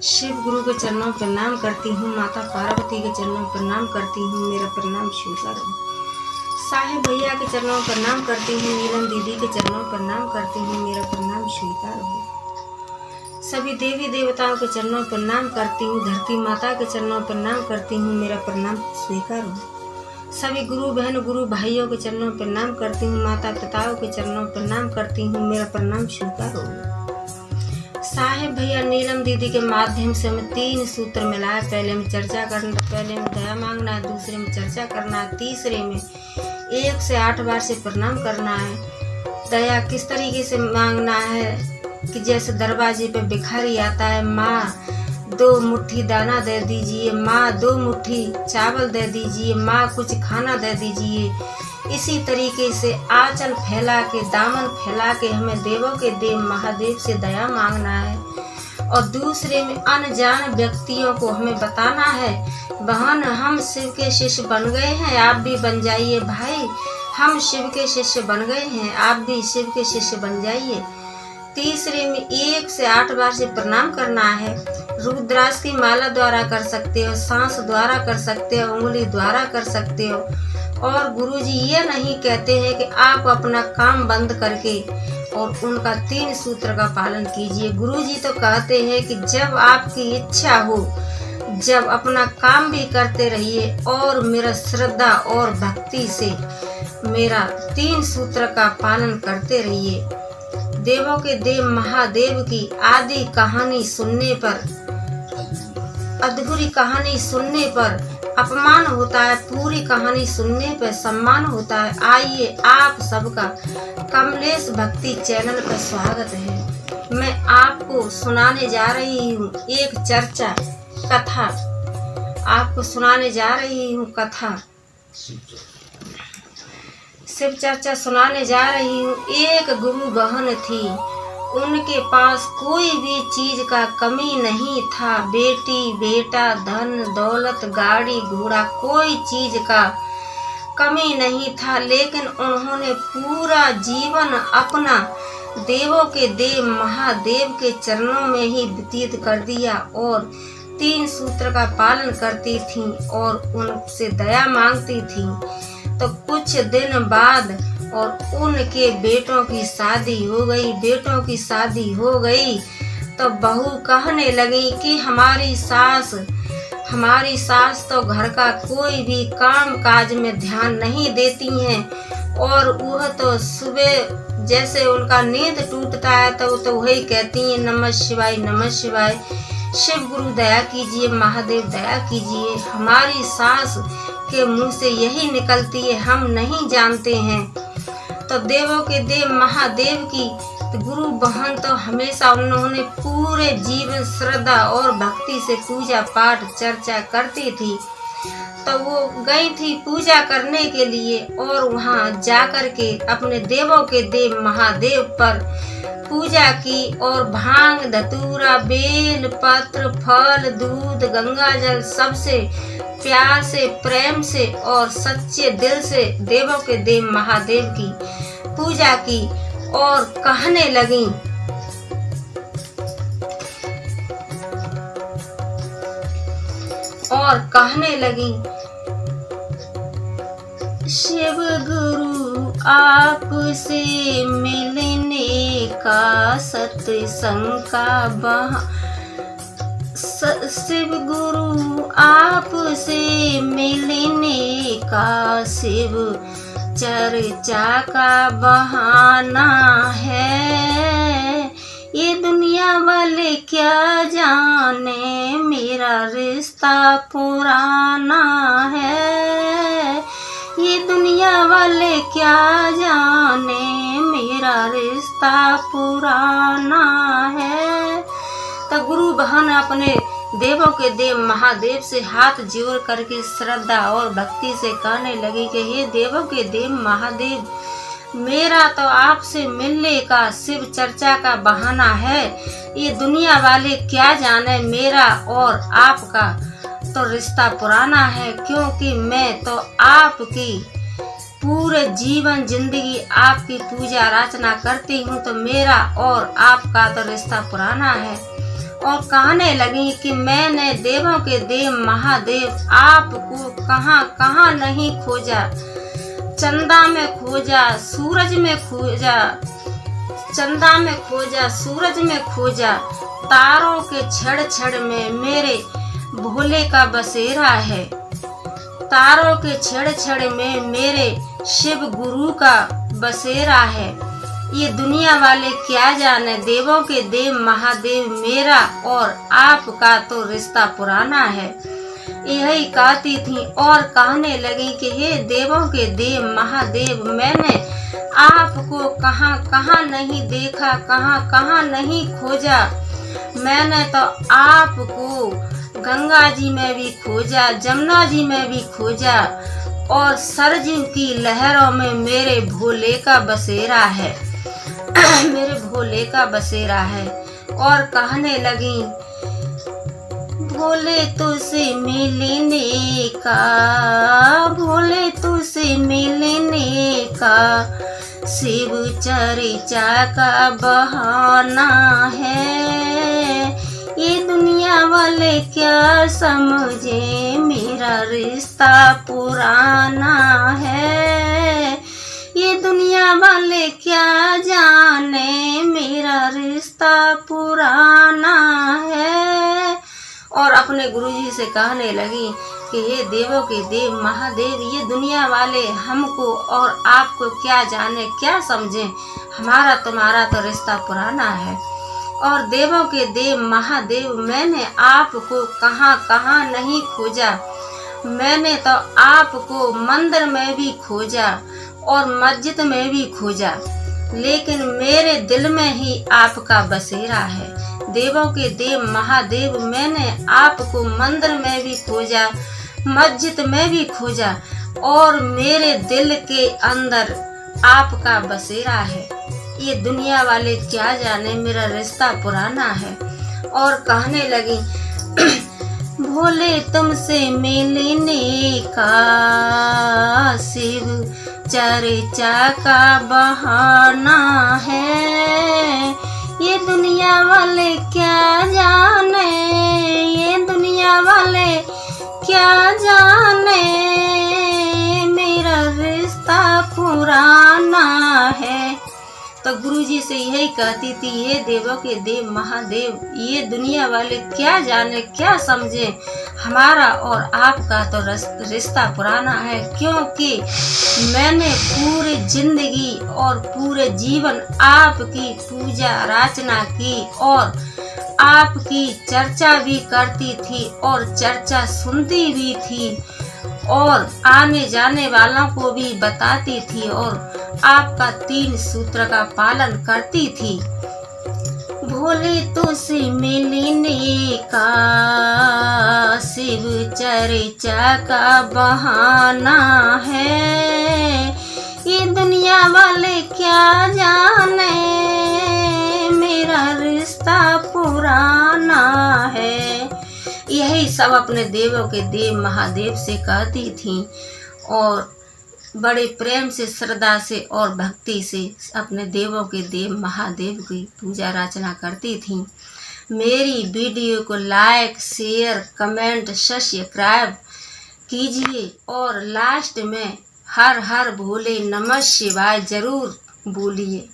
शिव गुरु के चरणों पर प्रणाम करती हूँ, माता पार्वती के चरणों पर प्रणाम करती हूँ, मेरा प्रणाम स्वीकार हो। साहेब भैया के चरणों पर प्रणाम करती हूँ, नीलम दीदी के चरणों पर प्रणाम करती हूँ, मेरा प्रणाम स्वीकार हो। सभी देवी देवताओं के चरणों पर प्रणाम करती हूँ, धरती माता के चरणों पर प्रणाम करती हूँ, मेरा प्रणाम स्वीकार हो। सभी गुरु बहन गुरु भाइयों के चरणों पर प्रणाम करती हूँ, माता पिताओं के चरणों पर प्रणाम करती हूँ, मेरा प्रणाम स्वीकार हो। साहेब भैया नीलम दीदी के माध्यम से हमें 3 सूत्र मिलाए। पहले में चर्चा करना, पहले में दया मांगना है, दूसरे में चर्चा करना है, तीसरे में 1 से 8 बार से प्रणाम करना है। दया किस तरीके से मांगना है कि जैसे दरवाजे पे भिखारी आता है, माँ 2 मुट्ठी दाना दे दीजिए, माँ 2 मुट्ठी चावल दे दीजिए, माँ कुछ खाना दे दीजिए। इसी तरीके से आंचल फैला के, दामन फैला के हमें देवों के देव महादेव से दया मांगना है। और दूसरे में अनजान व्यक्तियों को हमें बताना है, बहन हम शिव के शिष्य बन गए हैं, आप भी बन जाइए। भाई हम शिव के शिष्य बन गए हैं, आप भी शिव के शिष्य बन जाइए। तीसरे में 1 से 8 बार से प्रणाम करना है। रुद्राक्ष की माला द्वारा कर सकते हो, सांस द्वारा कर सकते हो, उंगली द्वारा कर सकते हो। और गुरुजी ये नहीं कहते हैं कि आप अपना काम बंद करके और उनका 3 सूत्र का पालन कीजिए। गुरुजी तो कहते हैं कि जब आपकी इच्छा हो, जब अपना काम भी करते रहिए और मेरा श्रद्धा और भक्ति से मेरा 3 सूत्र का पालन करते रहिए। देवों के देव महादेव की आदि कहानी सुनने पर, अधूरी कहानी सुनने पर अपमान होता है, पूरी कहानी सुनने पर सम्मान होता है। आइए आप सबका कमलेश भक्ति चैनल पर स्वागत है। मैं आपको सुनाने जा रही हूँ एक चर्चा कथा, आपको सुनाने जा रही हूँ कथा, शिव चर्चा सुनाने जा रही हूँ। एक गुरु बहन थी, उनके पास कोई भी चीज का कमी नहीं था। बेटी बेटा, धन दौलत, गाड़ी घोड़ा, कोई चीज का कमी नहीं था। लेकिन उन्होंने पूरा जीवन अपना देवों के देव महादेव के चरणों में ही व्यतीत कर दिया और 3 सूत्र का पालन करती थी और उनसे दया मांगती थी। तो कुछ दिन बाद और उनके बेटों की शादी हो गई। बेटों की शादी हो गई तो बहू कहने लगी कि हमारी सास तो घर का कोई भी काम काज में ध्यान नहीं देती हैं और वह तो सुबह जैसे उनका नींद टूटता है तो वही कहती हैं नमः शिवाय नमः शिवाय। शिव गुरु दया कीजिए, महादेव दया कीजिए। हमारी सास के मुंह से यही निकलती है, हम नहीं जानते हैं। तो देवों के देव महादेव की गुरु बहन तो हमेशा उन्होंने पूरे जीवन श्रद्धा और भक्ति से पूजा पाठ चर्चा करती थी। तो वो गई थी पूजा करने के लिए और वहाँ जाकर के अपने देवों के देव महादेव पर पूजा की और भांग धतूरा बेल पत्र फल दूध गंगा जल सबसे प्यार से प्रेम से और सच्चे दिल से देवों के देव महादेव की पूजा की और कहने लगी शिव गुरु आपसे मिलने का सत्संग का शिव गुरु आपसे मिलने का शिव चर्चा का बहाना है। ये दुनिया वाले क्या जाने मेरा रिश्ता पुराना है। ये दुनिया वाले क्या जाने मेरा रिश्ता पुराना है। तो गुरु बहन अपने देवों के देव महादेव से हाथ जोड़ करके श्रद्धा और भक्ति से कहने लगी कि हे देवों के देव महादेव, मेरा तो आपसे मिलने का शिव चर्चा का बहाना है। ये दुनिया वाले क्या जाने मेरा और आपका तो रिश्ता पुराना है, क्योंकि मैं तो आपकी पूरे जीवन जिंदगी आपकी पूजा अर्चना करती हूँ। तो मेरा और आपका तो रिश्ता पुराना है। और कहने लगी कि मैंने देवों के देव महादेव आपको कहाँ कहाँ नहीं खोजा। चंदा में खोजा, सूरज में खोजा, चंदा में खोजा, सूरज में खोजा, तारों के छड़ छड़ में मेरे भोले का बसेरा है। तारों के छड़ छड़ में मेरे शिव गुरु का बसेरा है। ये दुनिया वाले क्या जाने, देवों के देव महादेव मेरा और आपका तो रिश्ता पुराना है। यही कहती थी और कहने लगी कि हे देवों के देव महादेव, मैंने आपको कहाँ कहाँ नहीं देखा, कहाँ कहाँ नहीं खोजा। मैंने तो आपको गंगा जी में भी खोजा, जमुना जी में भी खोजा और सरजू की लहरों में मेरे भोले का बसेरा है। मेरे भोले का बसेरा है। और कहने लगी भोले तुझसे मिलने का, भोले तुझसे मिलने का शिव चर्चा का बहाना है। ये दुनिया वाले क्या समझे, मेरा रिश्ता पुराना है। ये दुनिया वाले क्या जाने, मेरा रिश्ता पुराना है। और अपने गुरुजी से कहने लगी कि ये देवों के देव महादेव, ये दुनिया वाले हमको और आपको क्या जाने, क्या समझे, हमारा तुम्हारा तो रिश्ता पुराना है। और देवों के देव महादेव, मैंने आपको कहाँ कहाँ नहीं खोजा। मैंने तो आपको मंदिर में भी खोजा और मस्जिद में भी खोजा, लेकिन मेरे दिल में ही आपका बसेरा है। देवों के देव महादेव, मैंने आपको मंदिर में भी खोजा, मस्जिद में भी खोजा और मेरे दिल के अंदर आपका बसेरा है। ये दुनिया वाले क्या जाने, मेरा रिश्ता पुराना है। और कहने लगी भोले तुमसे मिलने का शिव चर्चा का बहाना है। ये दुनिया वाले क्या जाने, ये दुनिया वाले क्या जाने, मेरा रिश्ता पुराना है। तो गुरुजी से यही कहती थी, ये देवों के देव महादेव, ये दुनिया वाले क्या जाने, क्या समझे, हमारा और आपका तो रिश्ता पुराना है। क्योंकि मैंने पूरी जिंदगी और पूरे जीवन आपकी पूजा अर्चना की और आपकी चर्चा भी करती थी और चर्चा सुनती भी थी और आने जाने वालों को भी बताती थी और आपका 3 सूत्र का पालन करती थी। भोले तुझसे मिलने का शिव चर्चा का बहाना है। ये दुनिया वाले क्या जाने, मेरा रिश्ता पुराना है। यही सब अपने देवों के देव महादेव से कहती थी और बड़े प्रेम से, श्रद्धा से और भक्ति से अपने देवों के देव महादेव की पूजा अर्चना करती थी। मेरी वीडियो को लाइक, शेयर, कमेंट, सब्सक्राइब कीजिए और लास्ट में हर हर भोले नमः शिवाय जरूर बोलिए।